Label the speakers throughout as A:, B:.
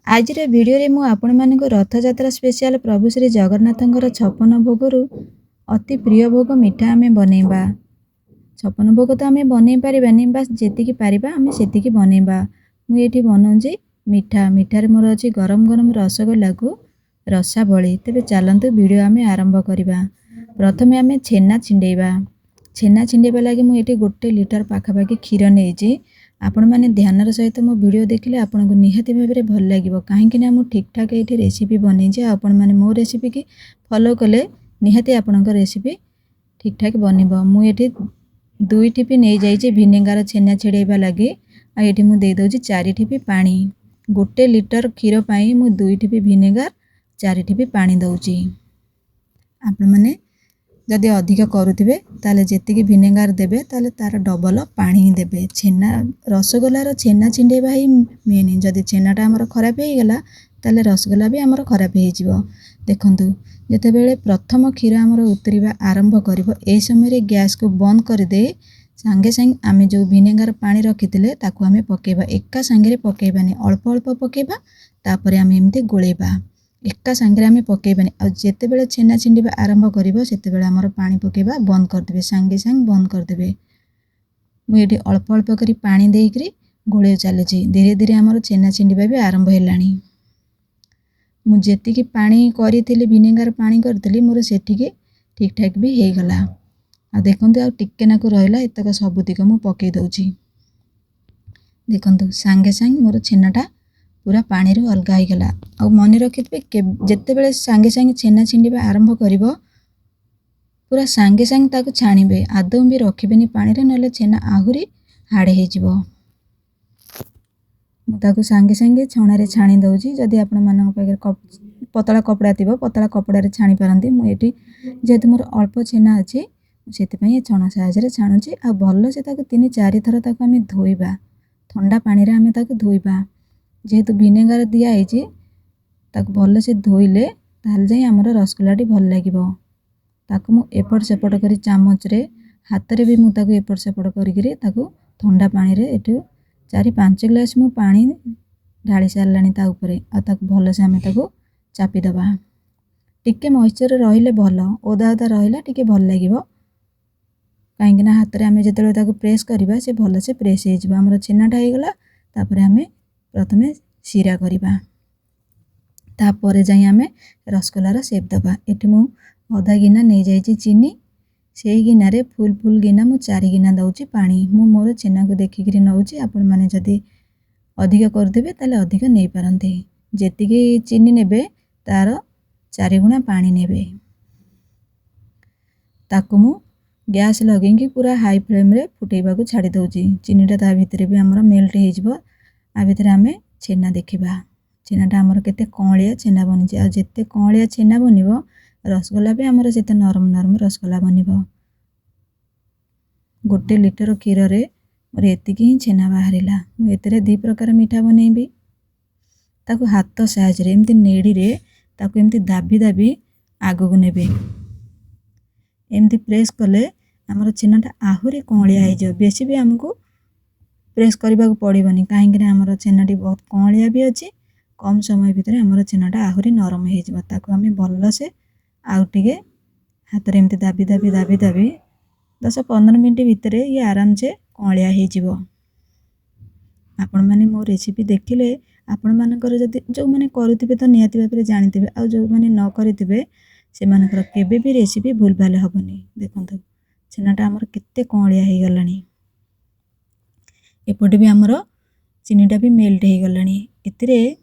A: आजिर video रे मु आपण मानक रथयात्रा स्पेशल प्रभु श्री जगन्नाथंकर 56 भोगरु अति प्रिय भोग मिठा आमे बनैबा। 56 भोग तो आमे बनै पारिबानी, बस जेतिकी पारिबा आमे सेतिकी बनैबा। मु एठी बनौजी मिठा। मिठार मोर अछि गरम गरम रसगोल्ला को रसाबली। तेबे चलंतु भिडियो आमे आरंभ करिबा। प्रथमे आमे छेना छिंडेबा। छेना छिंडेबा लागि मु एठी 1 लिटर पाखापाखि क्षीर नेइजी। आपण माने ध्यानर सहित मो वीडियो देखिले आपण को निहाती भाबरे भल लागिवो, काहेकि ना मु ठीक ठाक एठी रेसिपी बनेजे। आपण माने मो रेसिपी की फॉलो कले निहाती आपण को रेसिपी ठीक ठाक बनिबो। मु एठी 2 टिपी नै जाइजे विनेगर छेना छिडेबा लागि। आ एठी मु देइ दोजी 4 टिपी पानी। 1 लिटर क्षीर पाई मु 2 टिपी विनेगर 4 टिपी पानी दउची। आपण माने जदि अधिक करूथिबे ताले जेतिकी विनेगर देबे ताले तार डबल पानी देबे। छेना रसगोल्ला रो छेना छिंडेबा ही मेन। जदि छेनाटा हमर खराब हे गेला ताले रसगोल्ला भी हमर खराब हे जिवो। देखंतु जेतेबेले प्रथम क्षीर हमर उतरिबा आरंभ करिवो, ए समय रे गैस को बंद कर दे संगे संग आमे जो विनेगर पानी रखितिले ताकू आमे पकेबा। एका संगे पकेबानी, अल्प अल्प पकेबा, तापरे आमे एमते गोळेबा। एका संगे आमे पकेबानी। आ जेतेबेले छेना छिंडिबा आरंभ करिवो सेतेबेले हमर पानी पकेबा बंद कर देबे, संगे संग बंद कर देबे। मु एठी अल्प अल्प करी पानी देइकरी गोळे चलेछि। धीरे धीरे हमर छेना छिंडिबा भी आरंभ हेलानी। मु जेतिकी पानी करिथिली विनेगर पानी करथिली मोर सेठिके ठीक ठाक भी हे गला। आ देखंतु आ टिक्के नाकु रहला एतक सबुतिक मु पके दउछि। देखंतु संगे संग मोर छेनाटा पूरा पानी रो अलगा हे गला। आ मने रखितबे जेतेबेले संगे संग छेना छिंडिबा आरंभ करिवो पूरा संगे संग ताकु छाणीबे। आदौ भी रखिबेनी पानी रे, नले छेना आहुरी हार्ड हे जिवो। मु ताकु संगे संगे छणा रे छाणी दउछि। जदि आपण मानक पाखे पतला कपड़ा थिबो पतला कपड़ा रे छाणी पारंती। मु एठी जेतु मोर अल्प छेना अछि सेति पई छणा साहाय्य रे छाणुछि। आ भल्लो से ताकु 3-4 थर ताकु आमे धोइबा। ठंडा पानी रे आमे ताकु धोइबा। जेतु विनेगर दिया आइछि ताकु भल्लो से धोइले ताल जाई हमर रसगोल्लाटी भल लागिवो। ताकु मु एपट सेपट करी चामच रे हाथ रे भी मु ताकु एपट सेपट करी गिरी ताकु ठंडा पानी रे एठु 4-5 ग्लास मु पानी ढाली सारलानी ता ऊपरे। आ ताकु भल से आमे ताकु चापी दबा। टिके मॉइस्चर रहिले भलो, ओदा ओदा रहिला टिके भल लागिवो। काहेकि ना हाथ रे आमे जेतेबे ताकु प्रेस करिबा से भल से प्रेस हे जिवो। हमर छेनाटा हे गला। तापरे आमे प्रथमे सीरा करिबा। तापरे जाई आमे रसगोल्ला रो शेप दबा। एठी मु आधा गिना नै जाइछि चीनी। सेही गिना रे फुल फुल गिना मु 4 गिना दउछि पानी। मु मोर छेना को देखिकरी नउछि। आपण माने जदि अधिक करदेबे ताले अधिक नै पारंती। जेतिकी चीनी नेबे तार 4 गुणा पानी नेबे। ताकु मु गैस लगेंगी पूरा हाई फ्लेम रे फुटेबा को छाडी दउछि। चीनीटा ता भितरे भी हमर मेल्ट हे जिवो। आ भितरे आमे छेना देखिबा। छेनाटा हमर केते कॉलिया छेना बनिछि। आ जेते कॉलिया छेना बनिबो रसगोल्ला भी हमर सेते नरम नरम रसगोल्ला बनिबो। 1 लिटर क्षीर रे मोर एतिकी ही छेना बाहरिला। मु एतरे 2 प्रकार मिठा बनेबी। ताकु हाथ साहाय्य रे एमती नेडी रे ताकु एमती दाबी दाबी आगो को नेबे। एमती प्रेस कले हमर छेनाटा आहुरी कॉलिया हे जो। बेसी भी हमको प्रेस करबा को पड़िबनी, काहेकि ना हमर छेनाटी बहुत कॉलिया भी अछि। कम समय भितरे हमर छेनाटा आहुरी नरम हे जिवो। ताकु आमे भल्लो से आउ टिके हाथ रे एमती दाबी दाबी दाबी दाबी 10-15 मिनिट भितरे ये आराम से कॉलिया हे जिवो। आपण माने मो रेसिपी देखिले आपण मानकर जदि जो माने करूथिबे तो निहाती भाबरे जानिथिबे। आ जो माने न करिथिबे से मानकर केबे भी रेसिपी भूल भाल हबनी। देखंतु छेनाटा हमर केते कॉलिया हे गलानी। एपटे भी हमर चीनीटा भी मेल्ट हे गलानी। एतिरे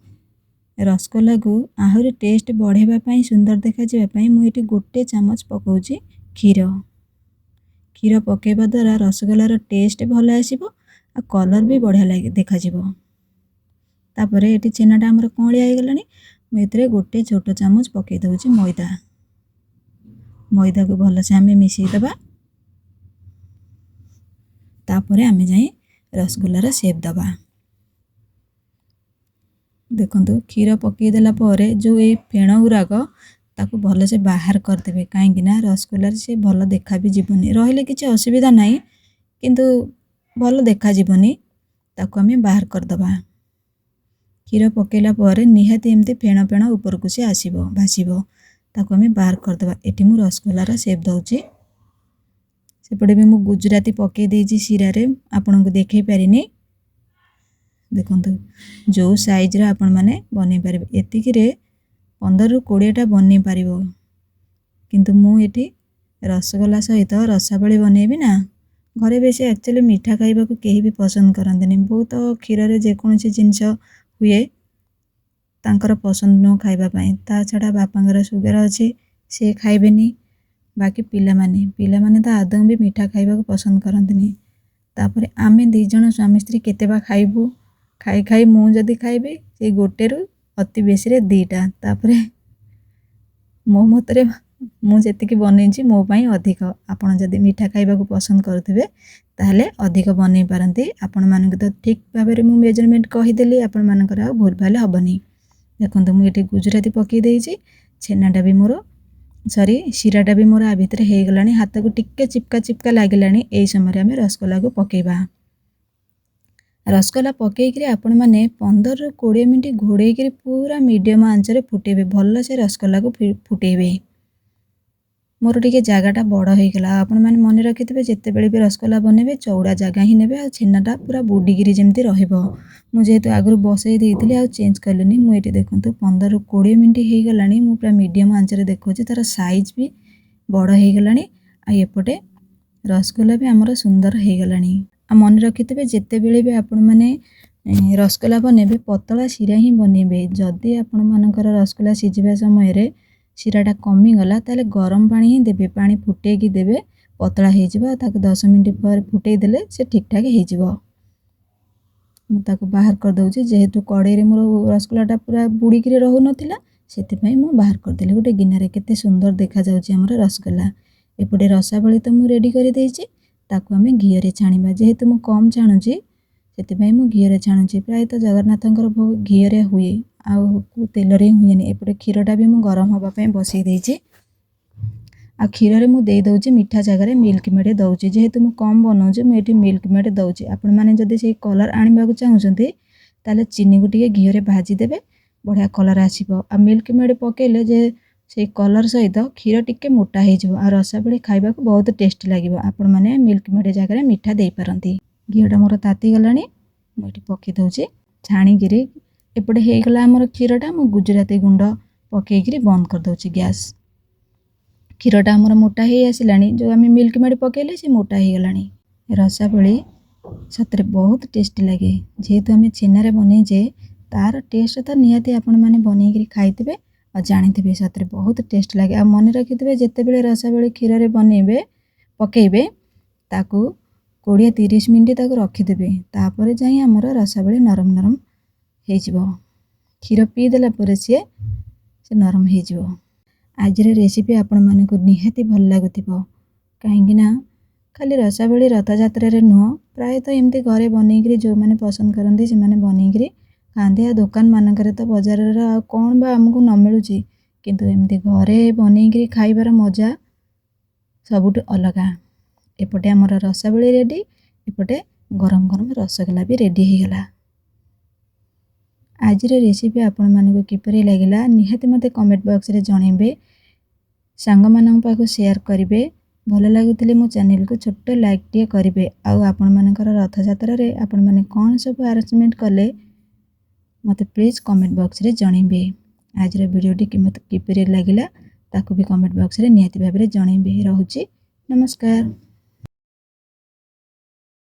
A: रसगोल्ला को आहुरी टेस्ट बढ़ेबा पई सुंदर देखा जिबा पई मु एठी 1 चम्मच पकाउची क्षीर। क्षीर पकेबा द्वारा रसगोल्ला रो टेस्ट भल आसीबो। आ कलर भी बढ़िया लागे देखा जिवो। तापरे एठी छेनाटा हमर कॉलिया हे गलानी। मु एतरे 1 छोटो चम्मच पके दउची मैदा। मैदा को भल से आमे मिसि दबा। तापरे आमे जाई रसगोल्ला रो शेप दबा। देखंतु क्षीर पके देला परे जो ए फेण गुराक ताकु भल से बाहर कर देबे। काहेकि ना रसगोल्ला से भल देखा भी जिवनी। रहिले किछि असुविधा नाही, किंतु भल देखा जिवनी। ताकु आमे बाहर कर दबा। କ୍ଷୀର ପକାଇଲା ପରେ ନିହାତି ଏମିତି ଫେଣ ଫେଣ ଉପରକୁ ସେ ଆସିବ ଭାସିବ। ତାକୁ ଆମେ ବାହାର କରିଦେବା। ଏଠି ମୁଁ ରସଗୋଲାର ସେପ୍ ଦେଉଛି। ସେପଟେ ବି ମୁଁ ଗୁଜୁରାତି ପକାଇ ଦେଇଛି ଶିରାରେ, ଆପଣଙ୍କୁ ଦେଖାଇ ପାରିନି। ଦେଖନ୍ତୁ ଯେଉଁ ସାଇଜ୍ର ଆପଣମାନେ ବନେଇ ପାରିବେ। ଏତିକିରେ 15ରୁ 20ଟା ବନେଇ ପାରିବ। କିନ୍ତୁ ମୁଁ ଏଠି ରସଗୋଲା ସହିତ ରସାବଳି ବନେଇବି ନା। ଘରେ ବେଶୀ ଆକ୍ଚୁଆଲି ମିଠା ଖାଇବାକୁ କେହି ବି ପସନ୍ଦ କରନ୍ତିନି। ବହୁତ କ୍ଷୀରରେ ଯେକୌଣସି ଜିନିଷ ହୁଏ ତାଙ୍କର ପସନ୍ଦ ନୁହଁ ଖାଇବା ପାଇଁ। ତା ଛଡ଼ା ବାପାଙ୍କର ସୁଗାର ଅଛି, ସେ ଖାଇବେନି। ବାକି ପିଲାମାନେ ତ ଆଦୌ ବି ମିଠା ଖାଇବାକୁ ପସନ୍ଦ କରନ୍ତିନି। ତାପରେ ଆମେ 2 ଜଣ ସ୍ୱାମୀ ସ୍ତ୍ରୀ କେତେ ବା ଖାଇବୁ। ଖାଇ ଖାଇ ମୁଁ ଯଦି ଖାଇବି ସେଇ ଗୋଟେରୁ ଅତି ବେଶୀରେ 2ଟା। ତାପରେ ମୋ ମତରେ ମୁଁ ଯେତିକି ବନେଇଛି ମୋ ପାଇଁ ଅଧିକ। ଆପଣ ଯଦି ମିଠା ଖାଇବାକୁ ପସନ୍ଦ କରୁଥିବେ ତାହେଲେ ଅଧିକ ବନେଇ ପାରନ୍ତି। ଆପଣମାନଙ୍କୁ ତ ଠିକ୍ ଭାବରେ ମୁଁ ମେଜରମେଣ୍ଟ କହିଦେଲି, ଆପଣମାନଙ୍କର ଆଉ ଭୁଲ ଭାଲ ହେବନି। ଦେଖନ୍ତୁ ମୁଁ ଏଠି ଗୁଜୁରାତି ପକାଇ ଦେଇଛି। ଛେନାଟା ବି ମୋର ଶିରାଟା ବି ମୋର ଆ ଭିତରେ ହେଇଗଲାଣି। ହାତକୁ ଟିକେ ଚିପକା ଲାଗିଲାଣି। ଏହି ସମୟରେ ଆମେ ରସଗୋଲାକୁ ପକାଇବା। ରସଗୋଲା ପକାଇକିରି ଆପଣମାନେ 15ରୁ 20 ମିନିଟ୍ ଘୋଡ଼େଇକିରି ପୁରା ମିଡ଼ିୟମ୍ ଆଞ୍ଚରେ ଫୁଟେଇବେ। ଭଲସେ ରସଗୋଲାକୁ ଫୁଟେଇବେ। ମୋର ଟିକେ ଜାଗାଟା ବଡ଼ ହେଇଗଲା। ଆପଣମାନେ ମନେ ରଖିଥିବେ ଯେତେବେଳେ ବି ରସଗୋଲା ବନେଇବେ ଚଉଡ଼ା ଜାଗା ହିଁ ନେବେ, ଆଉ ଛେନାଟା ପୁରା ବୁଡ଼ିକିରି ଯେମିତି ରହିବ। ମୁଁ ଯେହେତୁ ଆଗରୁ ବସେଇ ଦେଇଥିଲି ଆଉ ଚେଞ୍ଜ କଲିନି। ମୁଁ ଏଠି ଦେଖନ୍ତୁ 15ରୁ 20 ମିନିଟ୍ ହେଇଗଲାଣି। ମୁଁ ପୁରା ମିଡ଼ିୟମ୍ ଆଞ୍ଚରେ ଦେଖାଉଛି। ତାର ସାଇଜ୍ ବି ବଡ଼ ହେଇଗଲାଣି। ଆଉ ଏପଟେ ରସଗୋଲା ବି ଆମର ସୁନ୍ଦର ହେଇଗଲାଣି। ଆଉ ମନେ ରଖିଥିବେ ଯେତେବେଳେ ବି ଆପଣମାନେ ରସଗୋଲା ବନେଇବେ ପତଳା ଶିରା ହିଁ ବନେଇବେ। ଯଦି ଆପଣମାନଙ୍କର ରସଗୋଲା ସିଝିବା ସମୟରେ ଶିରାଟା କମିଗଲା ତାହେଲେ ଗରମ ପାଣି ହିଁ ଦେବେ। ପାଣି ଫୁଟେଇକି ଦେବେ, ପତଳା ହେଇଯିବ। ଆଉ ତାକୁ 10 ମିନିଟ୍ ପରେ ଫୁଟେଇ ଦେଲେ ସେ ଠିକ୍ଠାକ୍ ହେଇଯିବ। ମୁଁ ତାକୁ ବାହାର କରିଦେଉଛି। ଯେହେତୁ କଡ଼େଇରେ ମୋର ରସଗୋଲାଟା ପୁରା ବୁଡ଼ିକିରି ରହୁନଥିଲା, ସେଥିପାଇଁ ମୁଁ ବାହାର କରିଦେଲି ଗୋଟେ ଗିନାରେ। କେତେ ସୁନ୍ଦର ଦେଖାଯାଉଛି ଆମର ରସଗୋଲା। ଏପଟେ ରସାବଳି ତ ମୁଁ ରେଡ଼ି କରିଦେଇଛି। ତାକୁ ଆମେ ଘିଅରେ ଛାଣିବା। ଯେହେତୁ ମୁଁ କମ୍ ଛାଣୁଛି ସେଥିପାଇଁ ମୁଁ ଘିଅରେ ଛାଣୁଛି। ପ୍ରାୟତଃ ଜଗନ୍ନାଥଙ୍କର ଭୋଗ ଘିଅରେ ହୁଏ, ଆଉ ତେଲରେ ହୁଏନି। ଏପଟେ କ୍ଷୀରଟା ବି ମୁଁ ଗରମ ହେବା ପାଇଁ ବସେଇ ଦେଇଛି। ଆଉ କ୍ଷୀରରେ ମୁଁ ଦେଇଦେଉଛି ମିଠା ଜାଗାରେ ମିଲ୍କ ମେଡ଼୍ ଦେଉଛି। ଯେହେତୁ ମୁଁ କମ୍ ବନାଉଛି ମୁଁ ଏଠି ମିଲ୍କ ମେଡ଼୍ ଦେଉଛି। ଆପଣମାନେ ଯଦି ସେଇ କଲର୍ ଆଣିବାକୁ ଚାହୁଁଛନ୍ତି ତାହେଲେ ଚିନିକୁ ଟିକେ ଘିଅରେ ଭାଜିଦେବେ, ବଢ଼ିଆ କଲର୍ ଆସିବ। ଆଉ ମିଲ୍କ ମେଡ଼୍ ପକାଇଲେ ଯେ ସେଇ କଲର୍ ସହିତ କ୍ଷୀର ଟିକେ ମୋଟା ହେଇଯିବ। ଆଉ ରସାବଳି ଖାଇବାକୁ ବହୁତ ଟେଷ୍ଟି ଲାଗିବ। ଆପଣମାନେ ମିଲ୍କ ମେଡ଼୍ ଜାଗାରେ ମିଠା ଦେଇପାରନ୍ତି। ଘିଅଟା ମୋର ତାତିଗଲାଣି। ମୁଁ ଏଠି ପକାଇ ଦେଉଛି ଛାଣିକିରି। ଏପଟେ ହେଇଗଲା ଆମର କ୍ଷୀରଟା। ମୁଁ ଗୁଜୁରାତି ଗୁଣ୍ଡ ପକାଇକିରି ବନ୍ଦ କରିଦେଉଛି ଗ୍ୟାସ୍। କ୍ଷୀରଟା ଆମର ମୋଟା ହେଇ ଆସିଲାଣି। ଯେଉଁ ଆମେ ମିଲ୍କ ମେଡ଼୍ ପକାଇଲେ ସେ ମୋଟା ହେଇଗଲାଣି। ରସାବଳି ସତରେ ବହୁତ ଟେଷ୍ଟି ଲାଗେ। ଯେହେତୁ ଆମେ ଛେନାରେ ବନେଇଛେ ତାର ଟେଷ୍ଟ ତ ନିହାତି ଆପଣମାନେ ବନେଇକିରି ଖାଇଥିବେ ଆଉ ଜାଣିଥିବେ। ସତରେ ବହୁତ ଟେଷ୍ଟ ଲାଗେ। ଆଉ ମନେ ରଖିଥିବେ ଯେତେବେଳେ ରସାବଳି କ୍ଷୀରରେ ପକାଇବେ ତାକୁ 20-30 ମିନିଟ୍ ତାକୁ ରଖିଦେବେ। ତାପରେ ଯାଇ ଆମର ରସାବଳି ନରମ ହେଇଯିବ। କ୍ଷୀର ପିଇଦେଲା ପରେ ସେ ନରମ ହେଇଯିବ। ଆଜିର ରେସିପି ଆପଣମାନଙ୍କୁ ନିହାତି ଭଲ ଲାଗୁଥିବ। କାହିଁକିନା ଖାଲି ରସାବଳି ରଥଯାତ୍ରାରେ ନୁହଁ, ପ୍ରାୟତଃ ଏମିତି ଘରେ ବନେଇକିରି ଯେଉଁମାନେ ପସନ୍ଦ କରନ୍ତି ସେମାନେ ବନେଇକିରି ଖାଆନ୍ତି। ଆଉ ଦୋକାନମାନଙ୍କରେ ତ ବଜାରର ଆଉ କ'ଣ ବା ଆମକୁ ନ ମିଳୁଛି, କିନ୍ତୁ ଏମିତି ଘରେ ବନେଇକିରି ଖାଇବାର ମଜା ସବୁଠୁ ଅଲଗା। ଏପଟେ ଆମର ରସାବଳି ରେଡ଼ି, ଏପଟେ ଗରମ ଗରମ ରସଗୋଲା ବି ରେଡ଼ି ହେଇଗଲା। ଆଜିର ରେସିପି ଆପଣମାନଙ୍କୁ କିପରି ଲାଗିଲା ନିହାତି ମୋତେ କମେଣ୍ଟ ବକ୍ସରେ ଜଣାଇବେ। ସାଙ୍ଗମାନଙ୍କ ପାଖକୁ ସେୟାର କରିବେ। ଭଲ ଲାଗୁଥିଲେ ମୋ ଚ୍ୟାନେଲକୁ ଛୋଟ ଲାଇକ୍ଟିଏ କରିବେ। ଆଉ ଆପଣମାନଙ୍କର ରଥଯାତ୍ରାରେ ଆପଣମାନେ କ'ଣ ସବୁ ଆରେଞ୍ଜମେଣ୍ଟ କଲେ ମୋତେ ପ୍ଲିଜ୍ କମେଣ୍ଟ ବକ୍ସରେ ଜଣାଇବେ। ଆଜିର ଭିଡ଼ିଓଟି କିପରି ଲାଗିଲା ତାକୁ ବି କମେଣ୍ଟ ବକ୍ସରେ ନିହାତି ଭାବରେ ଜଣାଇବେ। ରହୁଛି, ନମସ୍କାର।